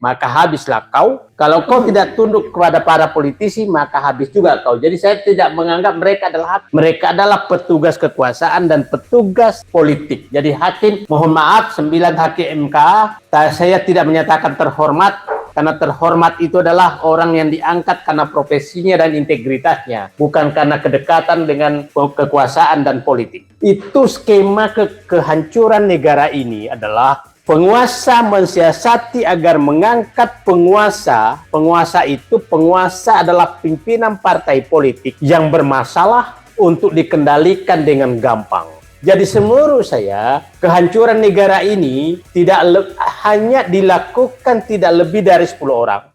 maka habislah kau. Kalau kau tidak tunduk kepada para politisi, maka habis juga kau. Jadi saya tidak menganggap mereka adalah hakim. Mereka adalah petugas kekuasaan dan petugas politik. Jadi hakim, mohon maaf, 9 hakim MK, saya tidak menyatakan terhormat, karena terhormat itu adalah orang yang diangkat karena profesinya dan integritasnya, bukan karena kedekatan dengan kekuasaan dan politik. Itu skema kehancuran negara ini adalah penguasa mensiasati agar mengangkat penguasa. Penguasa adalah pimpinan partai politik yang bermasalah untuk dikendalikan dengan gampang. Jadi menurut saya, kehancuran negara ini hanya dilakukan tidak lebih dari 10 orang.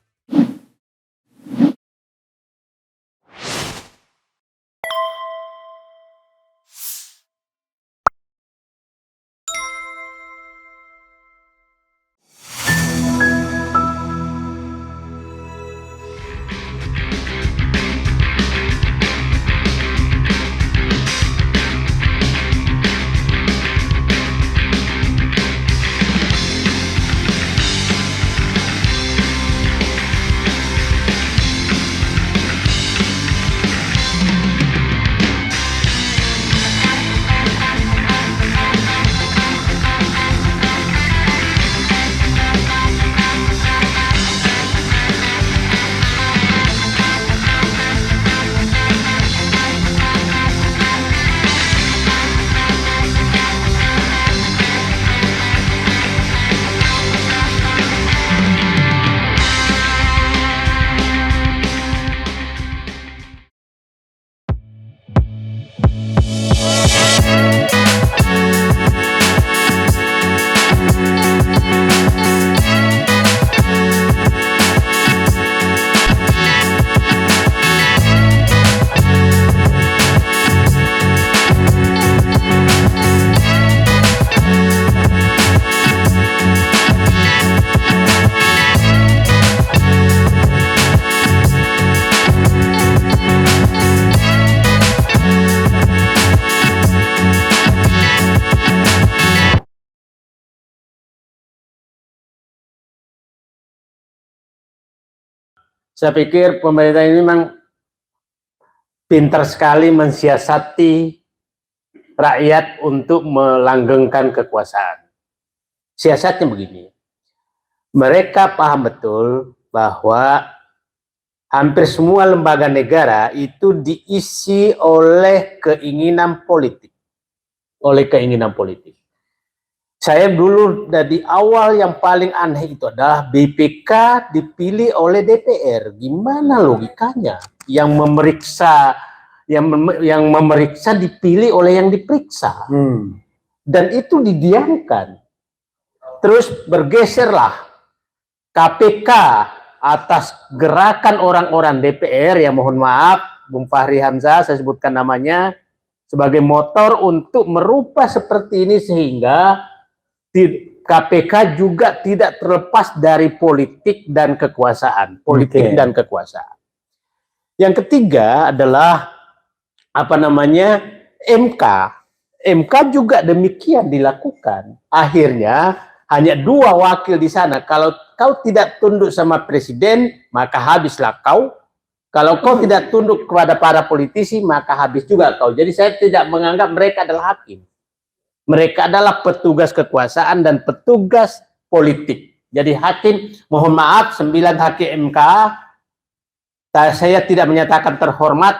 Saya pikir pemerintah ini memang pintar sekali mensiasati rakyat untuk melanggengkan kekuasaan. Siasatnya begini, mereka paham betul bahwa hampir semua lembaga negara itu diisi oleh keinginan politik. Saya dulu dari awal yang paling aneh itu adalah BPK dipilih oleh DPR. Gimana logikanya? Yang memeriksa dipilih oleh yang diperiksa. Dan itu didiamkan. Terus bergeserlah KPK atas gerakan orang-orang DPR, yang mohon maaf, Bung Fahri Hamzah, saya sebutkan namanya, sebagai motor untuk merubah seperti ini sehingga KPK juga tidak terlepas dari politik dan kekuasaan. Yang ketiga adalah MK. MK juga demikian dilakukan. Akhirnya hanya 2 wakil di sana. Kalau kau tidak tunduk sama presiden, maka habislah kau. Kalau kau tidak tunduk kepada para politisi, maka habis juga kau. Jadi saya tidak menganggap mereka adalah hakim. Mereka adalah petugas kekuasaan dan petugas politik. Jadi hakim, mohon maaf, 9 hakim MK, saya tidak menyatakan terhormat,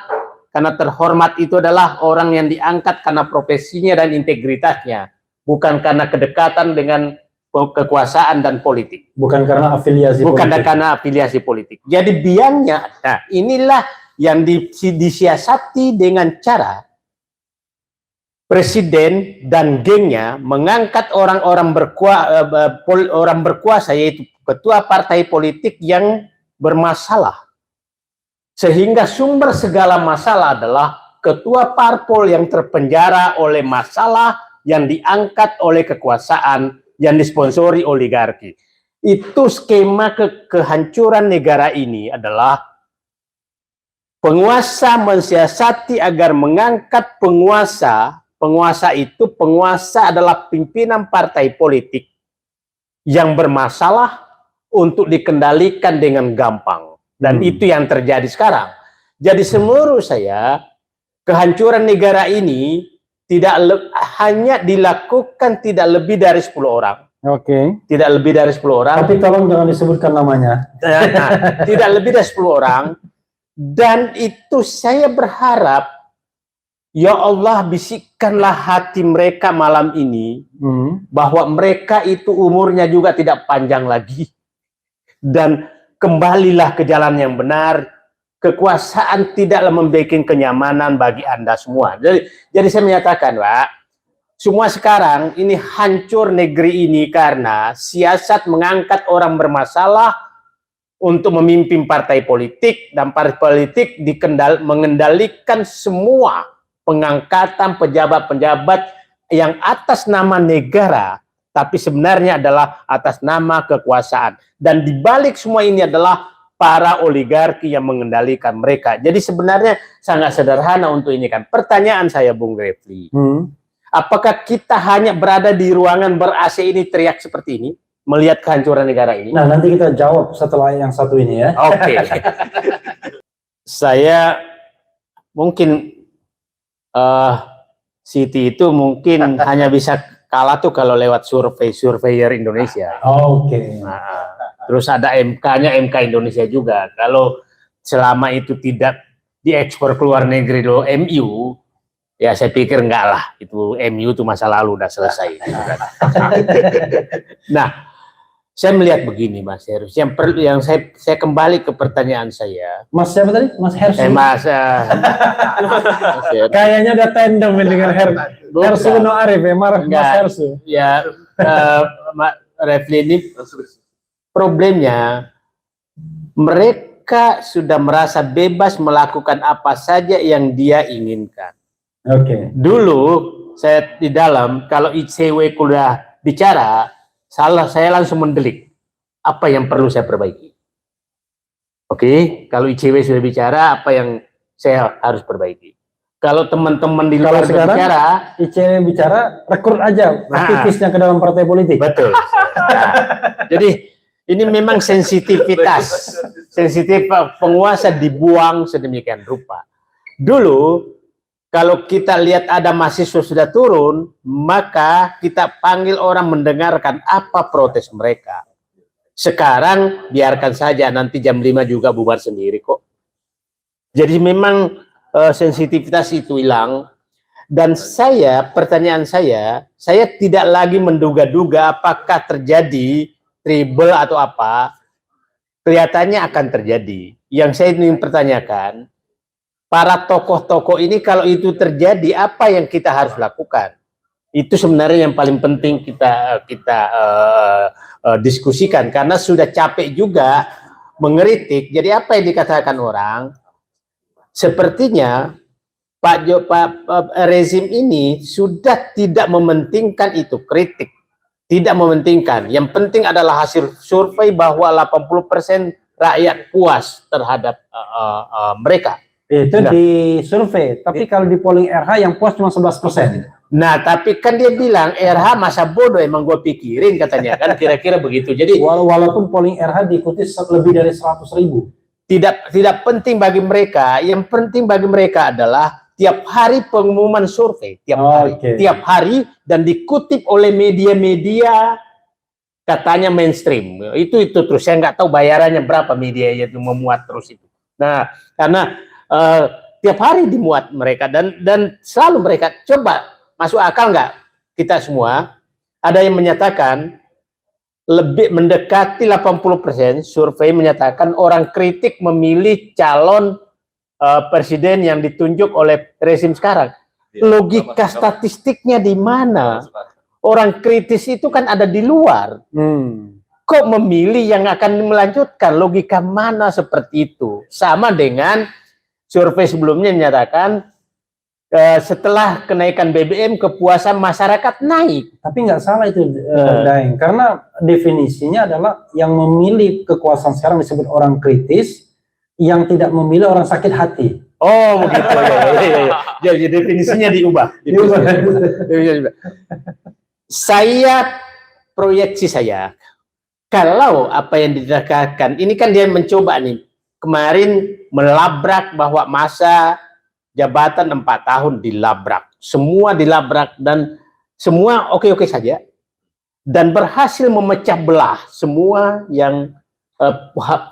karena terhormat itu adalah orang yang diangkat karena profesinya dan integritasnya, bukan karena kedekatan dengan kekuasaan dan politik. Bukan karena afiliasi politik. Jadi biangnya, nah inilah yang disiasati dengan cara presiden dan gengnya mengangkat orang-orang berkuasa, yaitu ketua partai politik yang bermasalah. Sehingga sumber segala masalah adalah ketua parpol yang terpenjara oleh masalah yang diangkat oleh kekuasaan yang disponsori oligarki. Itu skema kehancuran negara ini adalah penguasa mensiasati agar mengangkat penguasa. Penguasa adalah pimpinan partai politik yang bermasalah untuk dikendalikan dengan gampang. Dan itu yang terjadi sekarang. Jadi menurut saya, kehancuran negara ini hanya dilakukan tidak lebih dari 10 orang. Oke. Tidak lebih dari 10 orang. Tapi tolong jangan disebutkan namanya. Nah, tidak lebih dari 10 orang. Dan itu saya berharap, ya Allah bisikkanlah hati mereka malam ini, bahwa mereka itu umurnya juga tidak panjang lagi. Dan kembalilah ke jalan yang benar. Kekuasaan tidaklah membuat kenyamanan bagi Anda semua. Jadi saya menyatakan, Pak, semua sekarang ini hancur negeri ini karena siasat mengangkat orang bermasalah untuk memimpin partai politik, dan partai politik mengendalikan semua pengangkatan pejabat-pejabat yang atas nama negara, tapi sebenarnya adalah atas nama kekuasaan. Dan dibalik semua ini adalah para oligarki yang mengendalikan mereka. Jadi sebenarnya sangat sederhana untuk ini kan. Pertanyaan saya, Bung Refli, apakah kita hanya berada di ruangan ber-AC ini teriak seperti ini, melihat kehancuran negara ini? Nah, nanti kita jawab setelah yang satu ini ya. Oke. Saya mungkin Siti itu mungkin hanya bisa kalah tuh kalau lewat surveyor Indonesia. Oke. Nah, terus ada MK-nya, MK Indonesia juga. Kalau selama itu tidak diekspor ke luar negeri loh, MU, ya saya pikir enggak lah. Itu MU itu masa lalu udah selesai. Nah, saya melihat begini, Mas Heru. Yang saya kembali ke pertanyaan saya. Mas siapa tadi? Mas Hersu. Mas Kayaknya udah tandem dengan Hersu no Arif ya, Mas Hersu. Ya, Mas Refli ini problemnya, mereka sudah merasa bebas melakukan apa saja yang dia inginkan. Oke. Dulu saya di dalam, kalau ICW kuliah bicara, saya langsung mendelik apa yang perlu saya perbaiki. Oke, kalau ICW sudah bicara, apa yang saya harus perbaiki. Kalau teman-teman di luar bicara, ICW bicara, rekrut aja aktivisnya ke dalam partai politik. Betul. Nah, jadi ini memang sensitif penguasa dibuang sedemikian rupa. Dulu kalau kita lihat ada mahasiswa sudah turun, maka kita panggil orang mendengarkan apa protes mereka. Sekarang biarkan saja, nanti jam 5 juga bubar sendiri kok. Jadi memang sensitivitas itu hilang. Dan pertanyaan saya tidak lagi menduga-duga apakah terjadi tribal atau apa. Kelihatannya akan terjadi. Yang saya ingin pertanyakan, para tokoh-tokoh ini kalau itu terjadi, apa yang kita harus lakukan? Itu sebenarnya yang paling penting kita diskusikan, karena sudah capek juga mengeritik. Jadi apa yang dikatakan orang, sepertinya rezim ini sudah tidak mementingkan itu kritik, tidak mementingkan. Yang penting adalah hasil survei bahwa 80% rakyat puas terhadap mereka. Itu di survei, tapi kalau di polling RH yang puas cuma 11%. Nah, tapi kan dia bilang RH masa bodoh, emang gue pikirin katanya kan, kira-kira begitu. Jadi walaupun polling RH diikuti lebih dari 100.000. Tidak penting bagi mereka. Yang penting bagi mereka adalah tiap hari pengumuman survei, tiap hari dan dikutip oleh media-media katanya mainstream. Itu terus, saya nggak tahu bayarannya berapa media itu memuat terus itu. Nah, karena tiap hari dimuat mereka dan selalu mereka coba masuk akal nggak kita semua. Ada yang menyatakan lebih mendekati 80%, survei menyatakan orang kritik memilih calon presiden yang ditunjuk oleh rezim sekarang. Logika statistiknya di mana? Orang kritis itu kan ada di luar. Kok memilih yang akan melanjutkan? Logika mana seperti itu? Sama dengan survei sebelumnya menyatakan setelah kenaikan BBM kepuasan masyarakat naik. Tapi nggak salah itu, Daeng, karena definisinya adalah yang memilih kekuasaan sekarang disebut orang kritis, yang tidak memilih orang sakit hati. Oh begitu ya. Jadi definisinya diubah. Diubah. 'Proyeksi saya, Kalau apa yang dikatakan, ini kan dia mencoba nih, kemarin melabrak bahwa masa jabatan 4 tahun dilabrak, semua dilabrak dan semua oke-oke saja, dan berhasil memecah belah semua yang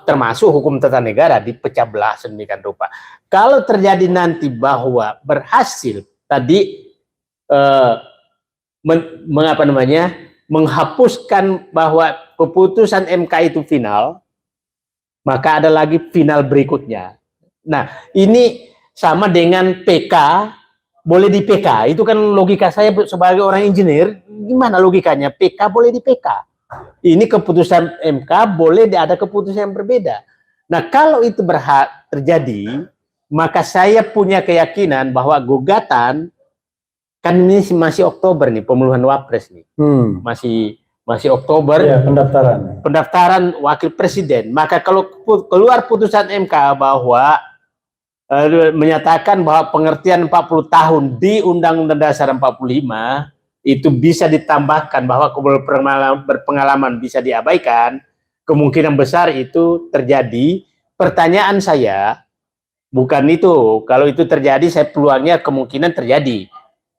termasuk hukum tata negara dipecah belah sedemikian rupa. Kalau terjadi nanti bahwa berhasil tadi mengapa namanya menghapuskan bahwa keputusan MK itu final, maka ada lagi final berikutnya. Nah, ini sama dengan PK, boleh di PK. Itu kan logika saya sebagai orang engineer, gimana logikanya? PK boleh di PK. Ini keputusan MK, boleh ada keputusan yang berbeda. Nah, kalau itu terjadi, maka saya punya keyakinan bahwa gugatan, kan ini masih Oktober nih, pemilihan Wapres nih. Masih Oktober, ya, pendaftaran wakil presiden. Maka kalau keluar putusan MK bahwa menyatakan bahwa pengertian 40 tahun di Undang-Undang Dasar 45 itu bisa ditambahkan bahwa berpengalaman bisa diabaikan, kemungkinan besar itu terjadi. Pertanyaan saya bukan itu, kalau itu terjadi saya peluangnya kemungkinan terjadi.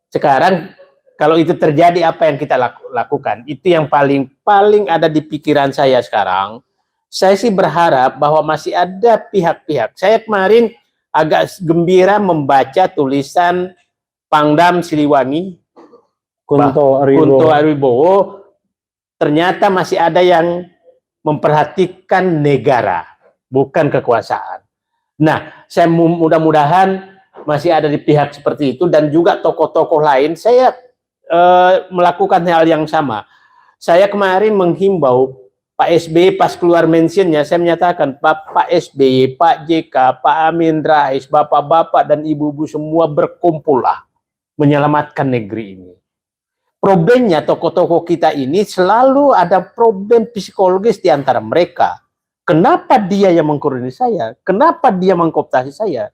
Sekarang kalau itu terjadi, apa yang kita lakukan? Itu yang paling ada di pikiran saya sekarang. Saya sih berharap bahwa masih ada pihak-pihak. Saya kemarin agak gembira membaca tulisan Pangdam Siliwangi, Kunto Ariwibowo. Ternyata masih ada yang memperhatikan negara, bukan kekuasaan. Nah, saya mudah-mudahan masih ada di pihak seperti itu, dan juga tokoh-tokoh lain. Saya melakukan hal yang sama. Saya kemarin menghimbau Pak SBY pas keluar mentionnya, saya menyatakan Pak SBY, Pak JK, Pak Amin Rais, bapak-bapak dan ibu-ibu semua berkumpullah menyelamatkan negeri ini. Problemnya tokoh-tokoh kita ini selalu ada problem psikologis di antara mereka. Kenapa dia yang mengkoordinasi saya? Kenapa dia mengkooptasi saya?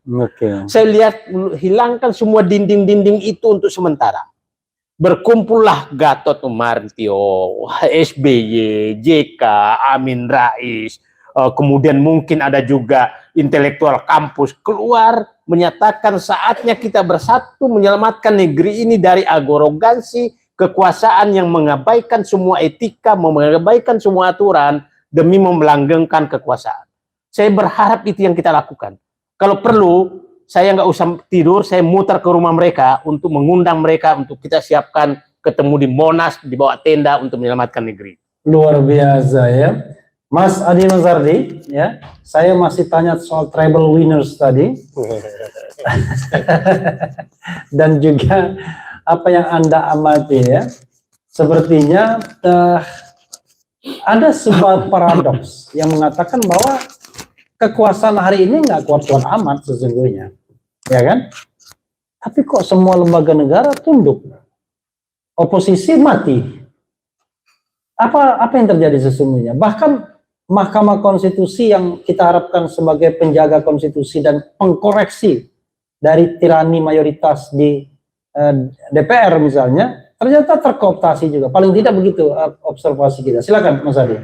Saya lihat, hilangkan semua dinding-dinding itu untuk sementara. Berkumpullah Gatot Nurmantio, SBY, JK, Amin Rais, kemudian mungkin ada juga intelektual kampus keluar menyatakan saatnya kita bersatu menyelamatkan negeri ini dari arogansi kekuasaan yang mengabaikan semua etika, mengabaikan semua aturan demi memelanggengkan kekuasaan. Saya berharap itu yang kita lakukan. Kalau perlu, saya nggak usah tidur, saya muter ke rumah mereka untuk mengundang mereka untuk kita siapkan ketemu di Monas, di bawah tenda untuk menyelamatkan negeri. Luar biasa ya, Mas Adi Nazardi. Ya, saya masih tanya soal tribal winners tadi, dan juga apa yang Anda amati ya. Sepertinya ada sebuah paradoks yang mengatakan bahwa kekuasaan hari ini nggak kuat-kuat amat sesungguhnya, ya kan? Tapi kok semua lembaga negara tunduk, oposisi mati. Apa yang terjadi sesungguhnya? Bahkan Mahkamah Konstitusi yang kita harapkan sebagai penjaga konstitusi dan pengkoreksi dari tirani mayoritas di DPR misalnya, ternyata terkooptasi juga. Paling tidak begitu observasi kita. Silakan Mas Adi.